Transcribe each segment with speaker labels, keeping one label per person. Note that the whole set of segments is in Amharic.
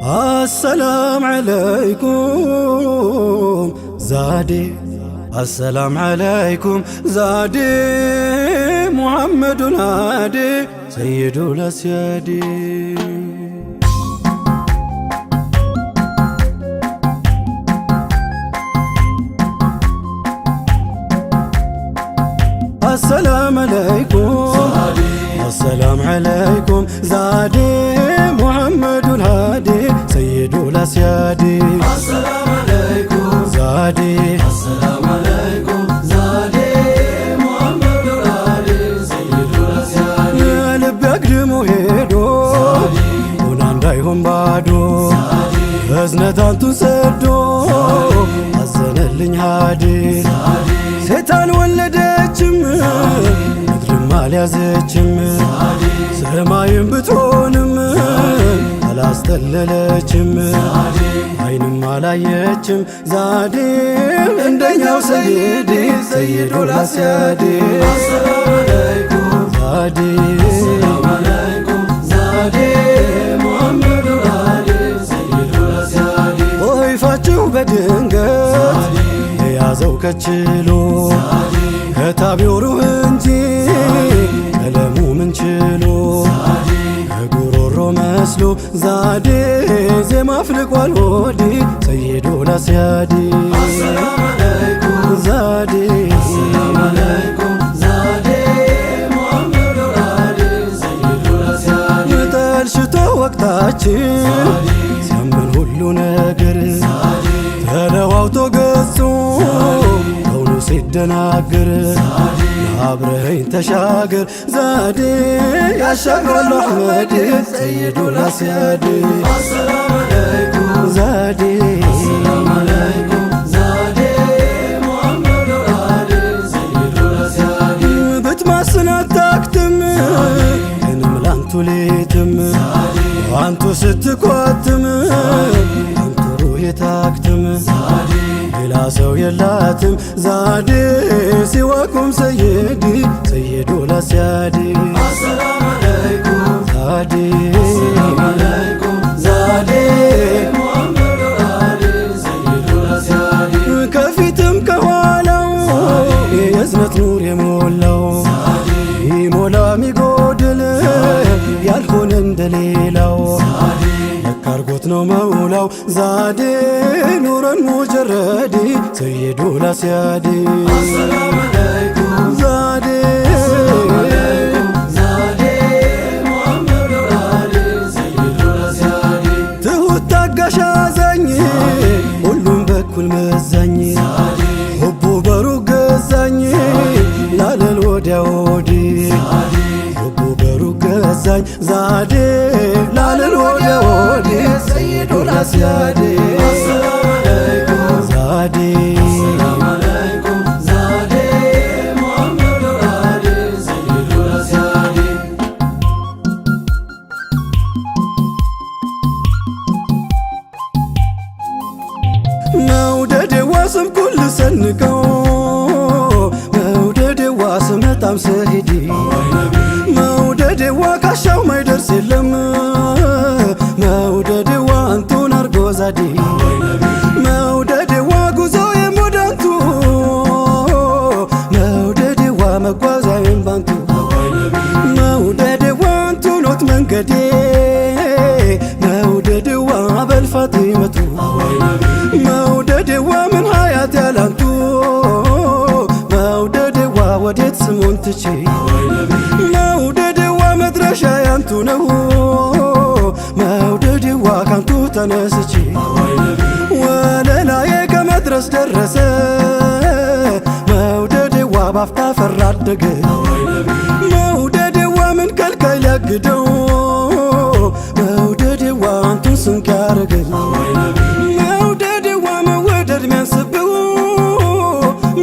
Speaker 1: السلام عليكم زادي السلام عليكم زادي محمد الهادي سيد الأسيادي السلام عليكم السلام عليكم زادي محمد الهادي سيد الأسيادي
Speaker 2: السلام عليكم
Speaker 1: زادي
Speaker 2: السلام عليكم زادي محمد الهادي سيد الأسيادي
Speaker 1: يا لب أقدم وهيدو ونان دايهم بادو أزنتان تسدو أزن اللي هادي ሴታን ወለደችም ምድርም አልያዘችም ሰማይም ብትሆንም አላስተለለችም አይንም አላየችም ዛዴ እንደኛው ሰይድ ሰይዱል አስያዲ
Speaker 2: السلام عليكم
Speaker 1: ዛዴ
Speaker 2: السلام عليكم زادي محمد الهادي سيد الأسيادي
Speaker 1: ወይፋችሁ በድንገት የያዘው ከችሎ ከታቢው ሩህ እንጂ ቀለሙ ምን ችሎ ከጉሮሮ መስሎ ዛዴ ዜማ አፍልቋል ሆዴ ሰይዱል አስያዲ
Speaker 2: السلام عليكم
Speaker 1: ዛዴ
Speaker 2: السلام عليكم زادي محمد الهادي سيد الأسيادي
Speaker 1: ጠልሽቶ ወቅታችን ሲያምን ሁሉ ነገር ተለዋውቶ ገጹ ከውኑ ሲደናገር አብረኸኝ ተሻገር ዛዴ ያሻግራሉ አሕመድ ሰይዱል አስያዲ
Speaker 2: السلام عليكم
Speaker 1: ዛዴ
Speaker 2: السلام عليكم زادي محمد الهادي سيد الأسيادي
Speaker 1: ብትማስን አታክትም እንም ላንቱ ሌትም አንቱ ስትኳትም አንቱ ሩህ ታክትም ሌላ ሰው የላትም ዛዴ ሲዋኩም ሰይዲ ሰይዱል አስያዲ
Speaker 2: السلام عليكم
Speaker 1: ዛዴ
Speaker 2: السلام عليكم زادي محمد الهادي سيد الأسيادي
Speaker 1: ከፊትም ከኋላው የእዝነት ኑር የሞላው ይሞላ ሚጎድል ያልሆነ እንደሌላው ለካርጎት ነው መውላው ዛዴ ኑረን ሙጀረዲ ሰይዱል አስያዲ
Speaker 2: السلام عليكم
Speaker 1: ዛዴ
Speaker 2: السلام عليكم زادي محمد الهادي سيد الأسيادي
Speaker 1: ትሁት ታጋሽ አዛኝ ሁሉም በኩል መዛኝ ሁቡ በሩቅ ገዛኝ ላለል ወዲያ ወዲህ ሁቡ በሩቅ ገዛኝ ዛዴ ላለል ወዲያ ወዲህ ሰይዱል አስያዲ
Speaker 2: السلام عليكم
Speaker 1: ዛዴ
Speaker 2: السلام عليكم زادي محمد الهادي سيد الأسيادي
Speaker 1: መውደድ ዋስም ኩል ሰንቀው መውደድ ዋስም በጣም ሰሂዲ መውደድ ዋካሻው ማይደርስ የለም መውደድ ዋንቱን አርጎ ዛዴ መውደድ ዋ ጉዞ የሞዳንቱ መውደድ ዋ መጓዛዬን ባንቱ መውደድ ዋንቱ ኖት መንገዴ መውደድ ዋ በልፋጢመቱ መውደድ ዋ ምን ሀያት ያላንቱ መውደድ ዋ ወዴት ስሙን ትቼ መውደድ ዋ መድረሻ ያንቱ ነው መውደድ ዋ ካንቱ ተነስቼ ወለላዬ ከመድረስ ደረሰ መውደድ ዋ ባፍታ ፈራደገ መውደድ ዋ ምን ከልካይ ሊያግደው መውደድ ዋ አንቱን ስንቅ ያረገኝ መውደድ ዋ መወደድ ሚያንስብው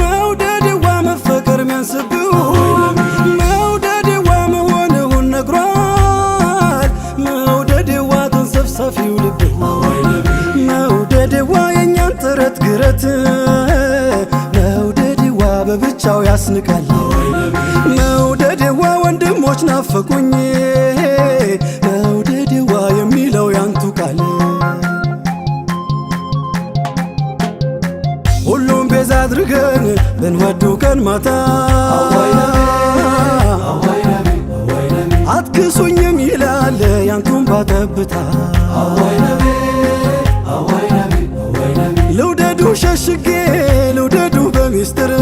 Speaker 1: መውደድ ዋ መፈቀር ሚያንስብው መውደድ ዋ መሆንሁን ነግሯል መውደድ ዋ ተንሰፍሳፊው ልብ መውደድ ዋ የእኛን ጥረት ግረት መውደድ ዋ በብቻው ያስንቃል መውደድ ዋ ወንድሞች ናፈቁኝ ብንወዱ ቀን ማታ አትክሱኝም ይላል ያንቱን ባጠብታ ልውደዱ ሸሽጌ ልውደዱ በሚስጥር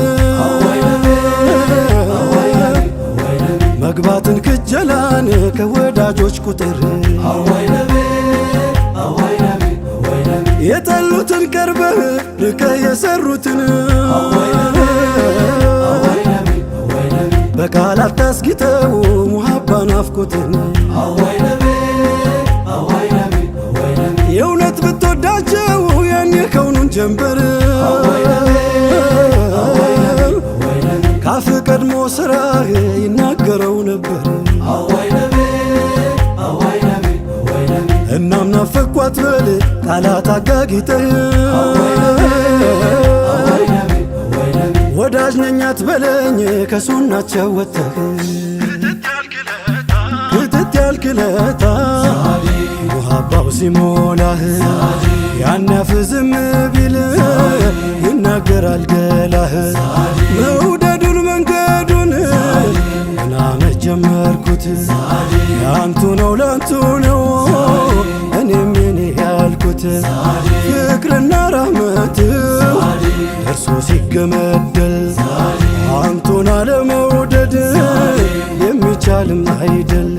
Speaker 1: መግባትን ክጀላን ከወዳጆች ቁጥር የጠሉትን ቀርበህ ርቀህ የሰሩትን በቃላት ታስጊተው ሙሃባ ናፍቆትን የእውነት ብትወዳቸው ያኔ ከውኑን ጀንበር ካፍ ቀድሞ ስራህ ይናገረው ነበር እናም ናፈኳት በል ቃላት አጋጊጠህ ወዳጅ ነኛት በለኝ ከሱናቸው ወጥተህ ክትት ያልክለታ ሙሃባው ሲሞላህ ያናፍ ዝም ቢል ይናገራል ገላህ መውደዱን መንገዱን ገና መጀመርኩት ያንቱ ነው ላንቱ ነው እኔም የኔ ያልኩት ፍቅርና ራህመት እርሱ ሲገመደል አንቱን አለመውደድ የሚቻልም አይደል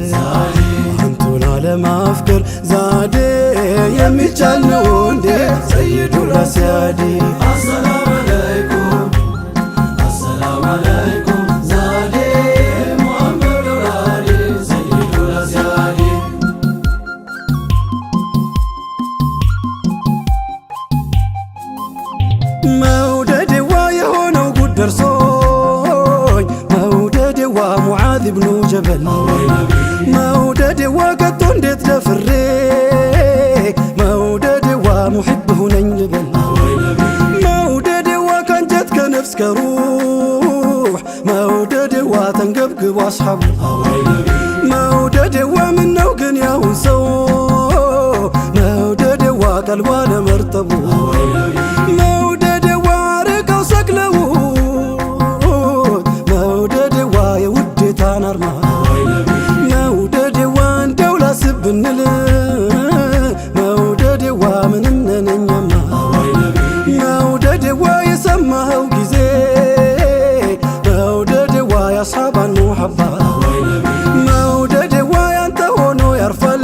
Speaker 1: አንቱን አለማፍቀር ዛዴ የሚቻል ነው እንዴ ሰይዱ ራስያዴ
Speaker 2: አሰላሙ አለይኩም አሰላሙ አለይኩም ዛዴ ሙሐመድ ወራዴ ሰይዱ ራስያዴ
Speaker 1: መውደዴዋ የሆነው ጉድ ደርሶኝ መውደዴዋ ሙዓዝ ብኑ ጀበል መውደዴዋ ቀጦ እንዴት ደፍሬ መውደዴዋ ሙሕብ ሁነኝ ልበል መውደዴዋ ከንጀት ከነፍስ ከሩሕ መውደዴዋ ተንገብግቦ አስሓቡ መውደዴዋ ምነው ግን ያሁን ሰው መውደዴዋ ቀልቧ ለመርጠቡ መውደዴዋ ርቀው ሰቅለው መውደዴዋ የውዴታን አርማ መውደዴዋ እንደው ላስብ ብንል መውደዴዋ ምንም ነነኛማ መውደዴዋ የሰማኸው ጊዜ መውደዴዋ ያስሓባን ሙሐባ መውደዴዋ ያንተ ሆኖ ያርፋል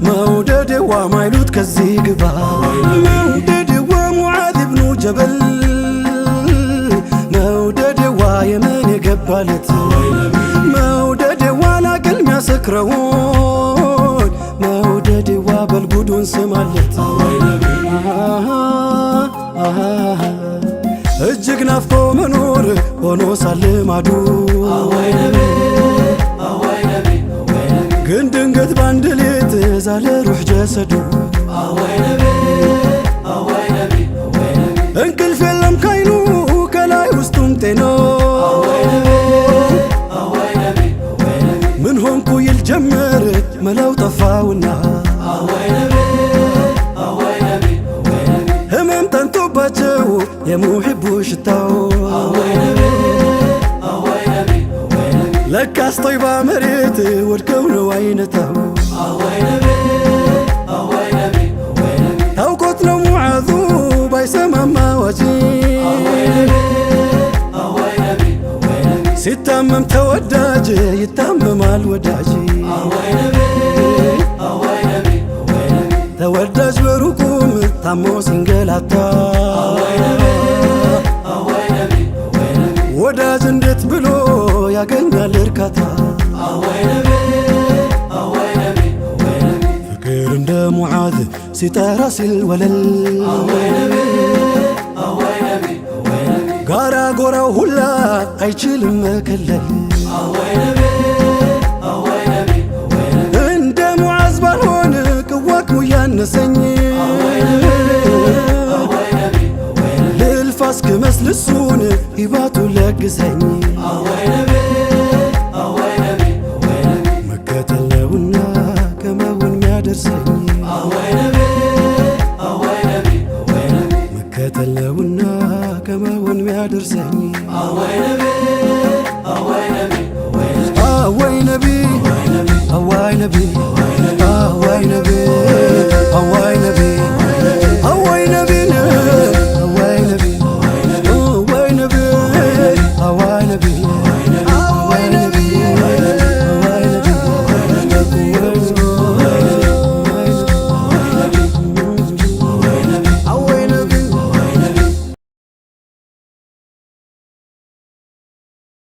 Speaker 1: መውደዴዋ ማይሉት ከዚህ ግባ መውደዴዋ ሙዓዝ ብኑ ጀበል መውደዴዋ የመን የገባለት መውደዴዋ ላቅል ሚያሰክረውን መውደዴዋ በልጉዱን ስማለት እጅግ ናፍቆ መኖር ሆኖ ሳልማዱ ግን ድንገት ባንድ ሌት ዛለ ሩሕ ጀሰዱ እንቅልፍ የለም ካይኑ ከላይ ውስጡም ጤኖ ምን ሆንኩ ይል ጀመር መላው ጠፋውና ህመም ጠንቶባቸው የሙሕቡ ሽታው ለካስ ጦይባ መሬት ወድቀው ነው አይነታው ታውቆት ነው ሙዓዙ ባይሰማማ ዋጂ ሲታመም ተወዳጅ ይታመማል ወዳጅ ተወዳጅ በሩቁም ታሞ ሲንገላታ ወዳጅ እንዴት ብሎ ያገኛል እርካታ ፍቅር እንደ ሙዓዝ ሲጠራ ሲል ወለል ጋራ ጎራው ሁላ አይችልም መከለል እንደ ሙዓዝ ባልሆን ቅዋክሙ ያነሰኝ ልልፋ እስክመስል እሱን ሂባቱ ለግሰኝ